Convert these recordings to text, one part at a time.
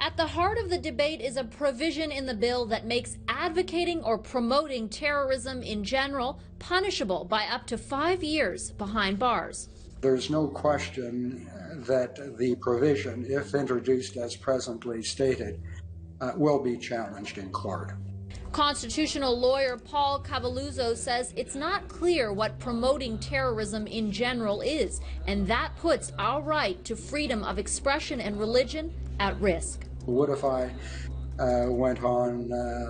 At the heart of the debate is a provision in the bill that makes advocating or promoting terrorism in general punishable by up to 5 years behind bars. There's no question that the provision, if introduced as presently stated, will be challenged in court. Constitutional lawyer Paul Cavalluzzo says it's not clear what promoting terrorism in general is, and that puts our right to freedom of expression and religion at risk. What if I went on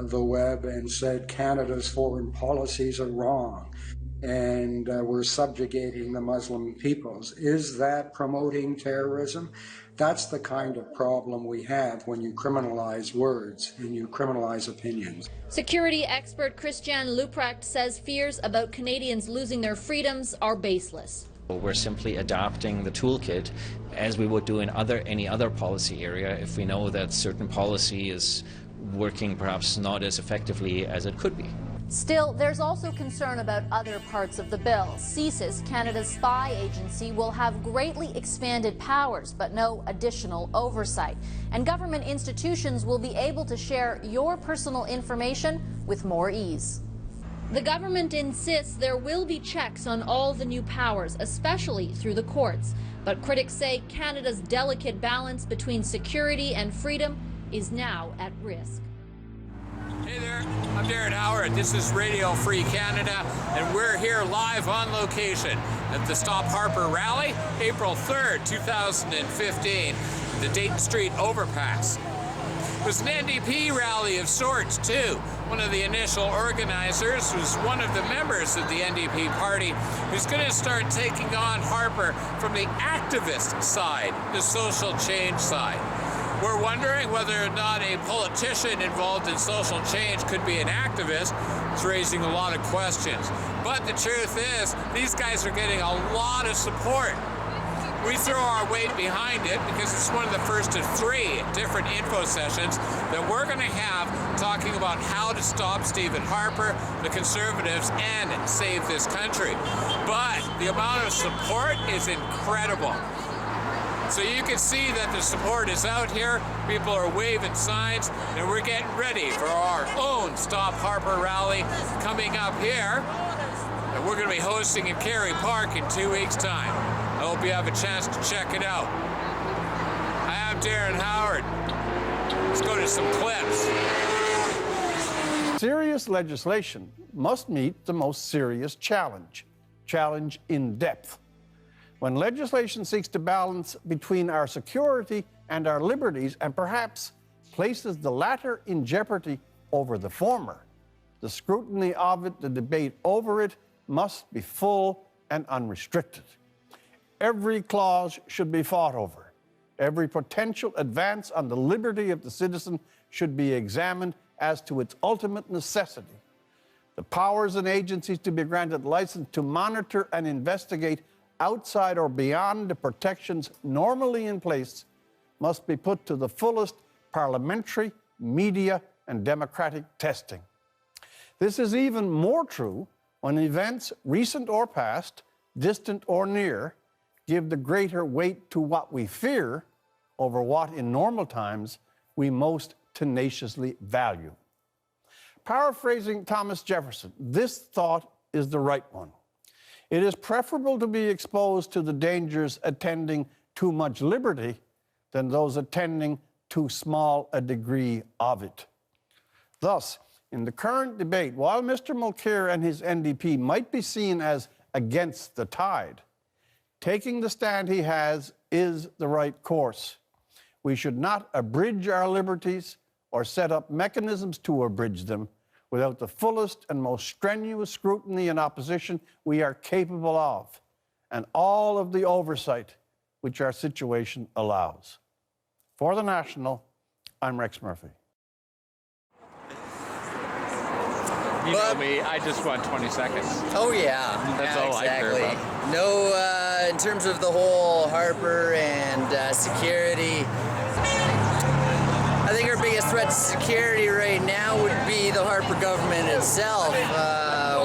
the web and said Canada's foreign policies are wrong and we're subjugating the Muslim peoples? Is that promoting terrorism? That's the kind of problem we have when you criminalize words and you criminalize opinions. Security expert Christian Luprecht says fears about Canadians losing their freedoms are baseless. We're simply adapting the toolkit as we would do in any other policy area if we know that certain policy is working perhaps not as effectively as it could be. Still, there's also concern about other parts of the bill. CSIS, Canada's spy agency, will have greatly expanded powers, but no additional oversight. And government institutions will be able to share your personal information with more ease. The government insists there will be checks on all the new powers, especially through the courts. But critics say Canada's delicate balance between security and freedom is now at risk. Hey there, I'm Darren Howard. This is Radio Free Canada, and we're here live on location at the Stop Harper rally, April 3rd, 2015, the Dayton Street overpass. It was an NDP rally of sorts, too. One of the initial organizers was one of the members of the NDP party who's going to start taking on Harper from the activist side, the social change side. We're wondering whether or not a politician involved in social change could be an activist. It's raising a lot of questions. But the truth is, these guys are getting a lot of support. We throw our weight behind it because it's one of the first of 3 different info sessions that we're going to have talking about how to stop Stephen Harper, the Conservatives, and save this country. But the amount of support is incredible. So you can see that the support is out here. People are waving signs, and we're getting ready for our own Stop Harper rally coming up here. And we're going to be hosting in Carey Park in 2 weeks' time. I hope you have a chance to check it out. I am Darren Howard. Let's go to some clips. Serious legislation must meet the most serious challenge in depth. When legislation seeks to balance between our security and our liberties and perhaps places the latter in jeopardy over the former, the scrutiny of it, the debate over it, must be full and unrestricted. Every clause should be fought over. Every potential advance on the liberty of the citizen should be examined as to its ultimate necessity. The powers and agencies to be granted license to monitor and investigate outside or beyond the protections normally in place must be put to the fullest parliamentary, media, and democratic testing. This is even more true when events, recent or past, distant or near, give the greater weight to what we fear over what in normal times we most tenaciously value. Paraphrasing Thomas Jefferson, this thought is the right one. It is preferable to be exposed to the dangers attending too much liberty than those attending too small a degree of it. Thus, in the current debate, while Mr. Mulcair and his NDP might be seen as against the tide, taking the stand he has is the right course. We should not abridge our liberties or set up mechanisms to abridge them without the fullest and most strenuous scrutiny and opposition we are capable of, and all of the oversight which our situation allows. For The National, I'm Rex Murphy. You know me, I just want 20 seconds. Oh yeah, That's all exactly. I care about. No, in terms of the whole Harper and security, I think our biggest threat to security right now would be the Harper government itself,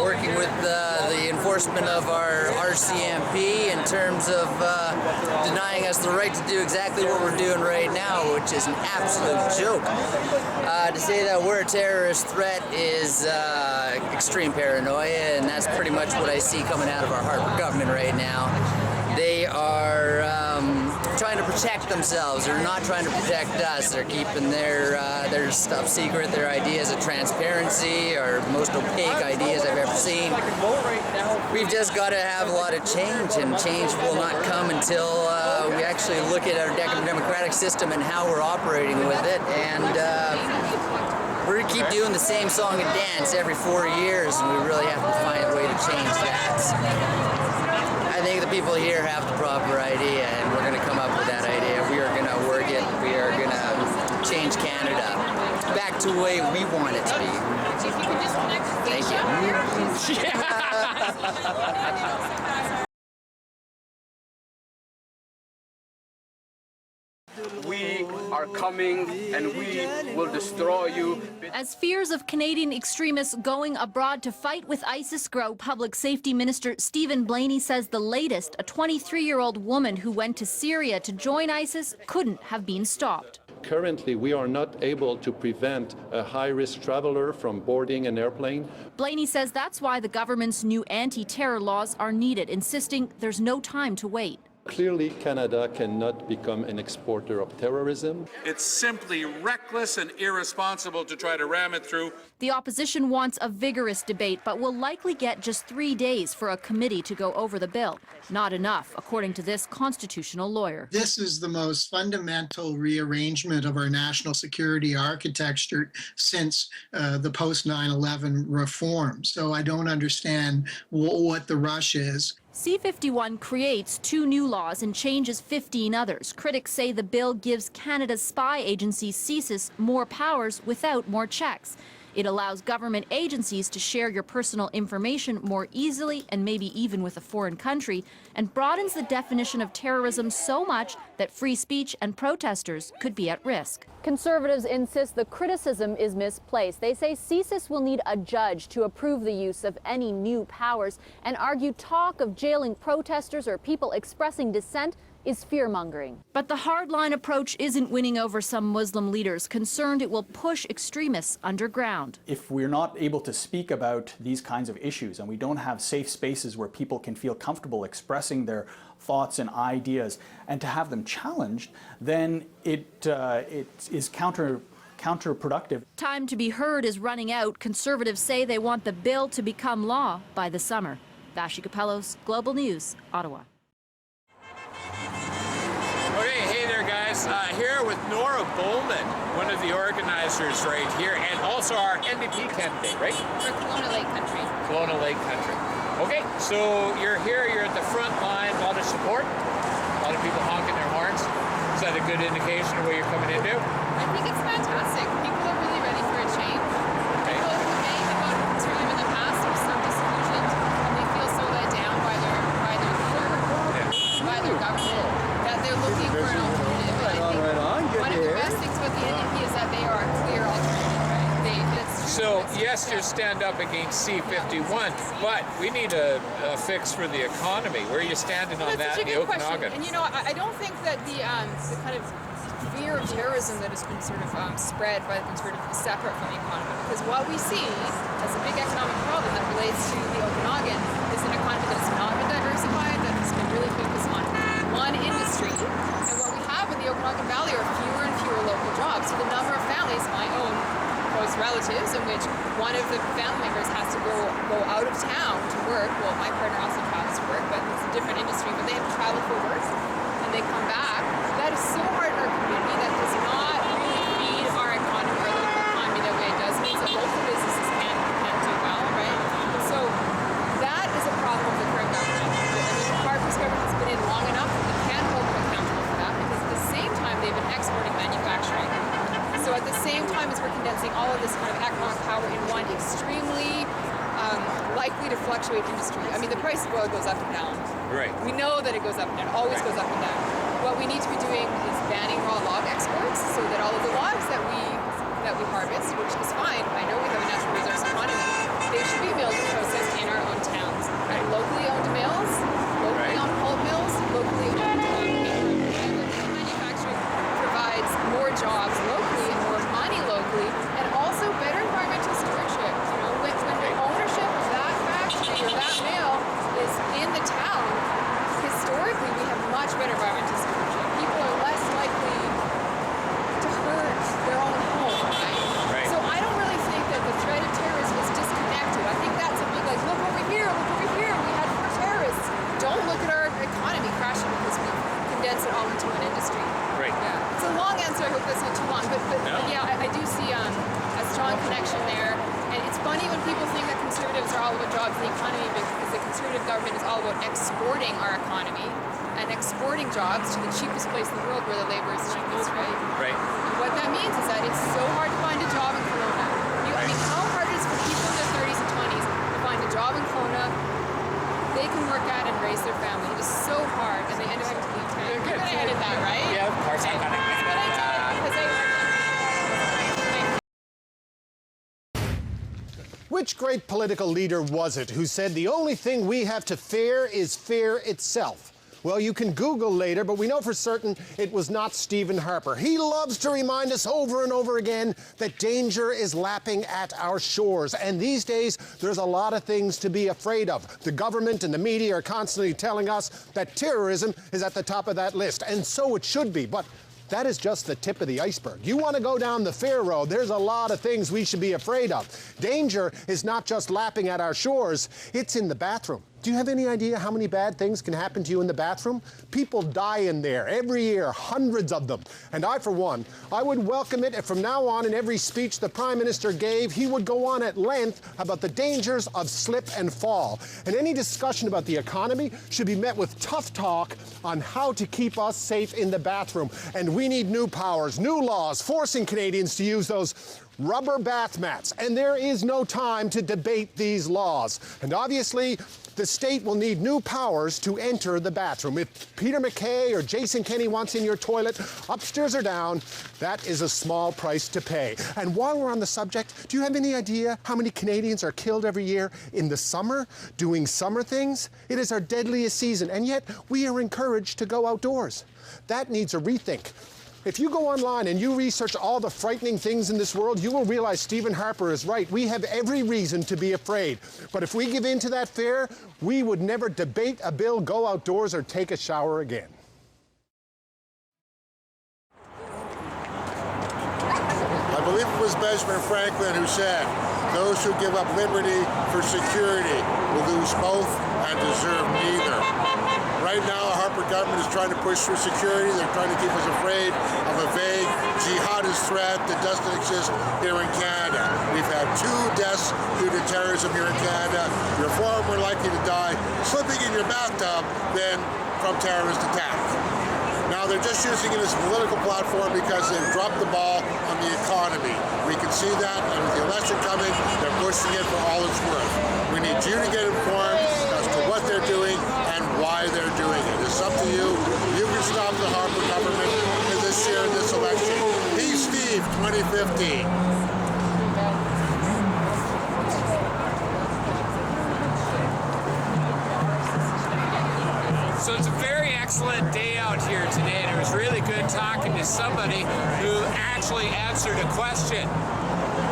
working with the enforcement enforcement of our RCMP, in terms of denying us the right to do exactly what we're doing right now, which is an absolute joke. To say that we're a terrorist threat is extreme paranoia, and that's pretty much what I see coming out of our Harper government right now. They are trying to protect themselves. They're not trying to protect us. They're keeping their stuff secret. Their ideas of transparency are the most opaque ideas I've ever seen. We've just got to have a lot of change, and change will not come until we actually look at our democratic system and how we're operating with it. And we're going to keep doing the same song and dance every 4 years, and we really have to find a way to change that. I think the people here have the proper idea, and we're going to come up with that idea. We are going to work it. We are going to change Canada back to the way we want it to be. Thank you. We are coming, and we will destroy you. As fears of Canadian extremists going abroad to fight with ISIS grow, Public Safety Minister Stephen Blaney says the latest, a 23-year-old woman who went to Syria to join ISIS, couldn't have been stopped. Currently, we are not able to prevent a high-risk traveler from boarding an airplane. Blaney says that's why the government's new anti-terror laws are needed, insisting there's no time to wait. Clearly, Canada cannot become an exporter of terrorism. It's simply reckless and irresponsible to try to ram it through. The opposition wants a vigorous debate, but will likely get just 3 days for a committee to go over the bill. Not enough, according to this constitutional lawyer. This is the most fundamental rearrangement of our national security architecture since the post 9/11 reform. So I don't understand what the rush is. C-51 creates 2 new laws and changes 15 others. Critics say the bill gives Canada's spy agency CSIS more powers without more checks. It allows government agencies to share your personal information more easily and maybe even with a foreign country, and broadens the definition of terrorism so much that free speech and protesters could be at risk. Conservatives insist the criticism is misplaced. They say CSIS will need a judge to approve the use of any new powers, and argue talk of jailing protesters or people expressing dissent is fear-mongering. But the hardline approach isn't winning over some Muslim leaders, concerned it will push extremists underground. If we're not able to speak about these kinds of issues, and we don't have safe spaces where people can feel comfortable expressing their thoughts and ideas, and to have them challenged, then it is counterproductive. Time to be heard is running out. Conservatives say they want the bill to become law by the summer. Vashi Capellos, Global News, Ottawa. Okay, hey there, guys. Here with Norah Bowman, one of the organizers right here, and also our NDP candidate, right? For Kelowna Lake Country. Kelowna Lake Country. Okay, so you're here, you're at the front line, a lot of support, a lot of people honking their horns. Is that a good indication of what you're coming into? I think it's fantastic. People are really ready for a change. Okay. People who may have voted conservative in the past are so disillusioned, and they feel so let down by their government, that they're looking for an alternative. And I think one of the best things about the NDP is that they are a clear alternative, right? So, yes, you stand up against C-51, but we need a fix for the economy. Where are you standing on that in the Okanagan? And, you know, I don't think that the kind of fear of terrorism that has been sort of spread by the Conservative is separate from the economy. Because what we see as a big economic problem that relates to the Okanagan is an economy that has not been diversified, that has been really focused on one industry. And what we have in the Okanagan Valley are fewer and fewer local jobs. So the number of families, my own close relatives, in which one of the family members has to go out of town to work. Well, my partner also travels to work, but it's a different industry. But they have to travel for work, and they come back. That is so hard in our community. That does not really feed our economy, our local economy, the way it does. It means that local businesses can do well, right? So that is a problem of the current government. I mean, the Harper's government has been in long enough that we can hold them accountable for that, because at the same time they've been exporting manufacturing. So at the same time as we're condensing all of this kind of economic power in one extremely likely to fluctuate industry. I mean, the price of oil goes up and down. Right. We know that it goes up and down, always goes up and down. What we need to be doing is banning raw log exports, so that all of the logs that we harvest, which is fine, I know we have a natural resource economy, they should be milled and processed in our own towns. locally owned mills, locally owned pulp mills, locally owned manufacturing provides more jobs locally and more money locally, and also better environmental stewardship. You know, when the ownership of that factory or that mill is in the town, historically we have much better environmental stewardship. People are less likely to hurt their own home, right? So I don't really think that the threat of terrorism is disconnected. I think that's a big, like, look over here, we had 4 terrorists. Don't look at our economy crashing because we condense it all into an industry. Right. Yeah. It's a long answer. I hope that's not too long. But yeah, I do see a strong connection there. And it's funny when people think that conservatives are all about jobs in the economy, because the conservative government is all about exporting our economy and exporting jobs to the cheapest place in the world where the labor is cheapest, right? Right. And what that means is that it's so hard to find a job in Kelowna. I mean, how hard it is for people in their 30s and 20s to find a job in Kelowna they can work at and raise their family. It is so hard, and they end up having to leave town. You're going to edit that, right? Yeah, of course I'm going to edit that. Which great political leader was it who said the only thing we have to fear is fear itself? Well, you can Google later, but we know for certain it was not Stephen Harper. He loves to remind us over and over again that danger is lapping at our shores. And these days, there's a lot of things to be afraid of. The government and the media are constantly telling us that terrorism is at the top of that list. And so it should be. But that is just the tip of the iceberg. You want to go down the fair road, there's a lot of things we should be afraid of. Danger is not just lapping at our shores, it's in the bathroom. Do you have any idea how many bad things can happen to you in the bathroom? People die in there every year, hundreds of them. And I, for one, I would welcome it if from now on in every speech the Prime Minister gave, he would go on at length about the dangers of slip and fall. And any discussion about the economy should be met with tough talk on how to keep us safe in the bathroom. And we need new powers, new laws, forcing Canadians to use those rubber bath mats. And there is no time to debate these laws. And obviously, the state will need new powers to enter the bathroom. If Peter MacKay or Jason Kenney wants in your toilet, upstairs or down, that is a small price to pay. And while we're on the subject, do you have any idea how many Canadians are killed every year in the summer doing summer things? It is our deadliest season, and yet we are encouraged to go outdoors. That needs a rethink. If you go online and you research all the frightening things in this world, you will realize Stephen Harper is right. We have every reason to be afraid. But if we give in to that fear, we would never debate a bill, go outdoors, or take a shower again. I believe it was Benjamin Franklin who said, "Those who give up liberty for security will lose both and deserve neither." Right now, the Harper government is trying to push for security. They're trying to keep us afraid of a vague jihadist threat that doesn't exist here in Canada. We've had 2 deaths due to terrorism here in Canada. You're far more likely to die slipping in your bathtub than from terrorist attack. Now, they're just using it as a political platform because they've dropped the ball on the economy. We can see that, and with the election coming, they're pushing it for all it's worth. We need you to get informed as to what they're doing and why they're doing it. It's up to you. You can stop the Harper government in this year, in this election. He's Steve, 2015. So it's a very excellent day out here today, and it was really good talking to somebody who actually answered a question.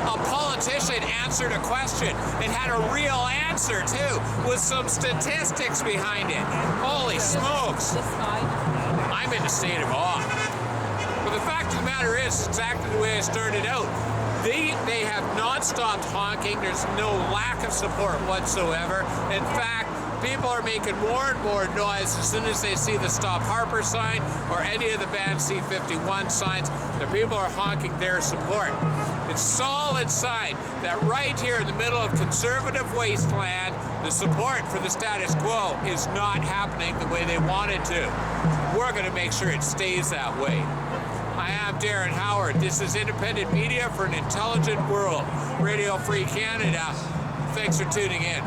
A politician answered a question. It had a real answer, too, with some statistics behind it. Holy smokes. I'm in a state of awe. But the fact of the matter is, exactly the way I started out. They have not stopped honking. There's no lack of support whatsoever. In fact, people are making more and more noise as soon as they see the Stop Harper sign or any of the banned C-51 signs. The people are honking their support. It's solid sign that right here in the middle of conservative wasteland, the support for the status quo is not happening the way they want it to. We're going to make sure it stays that way. I am Darren Howard. This is independent media for an intelligent world. Radio Free Canada. Thanks for tuning in.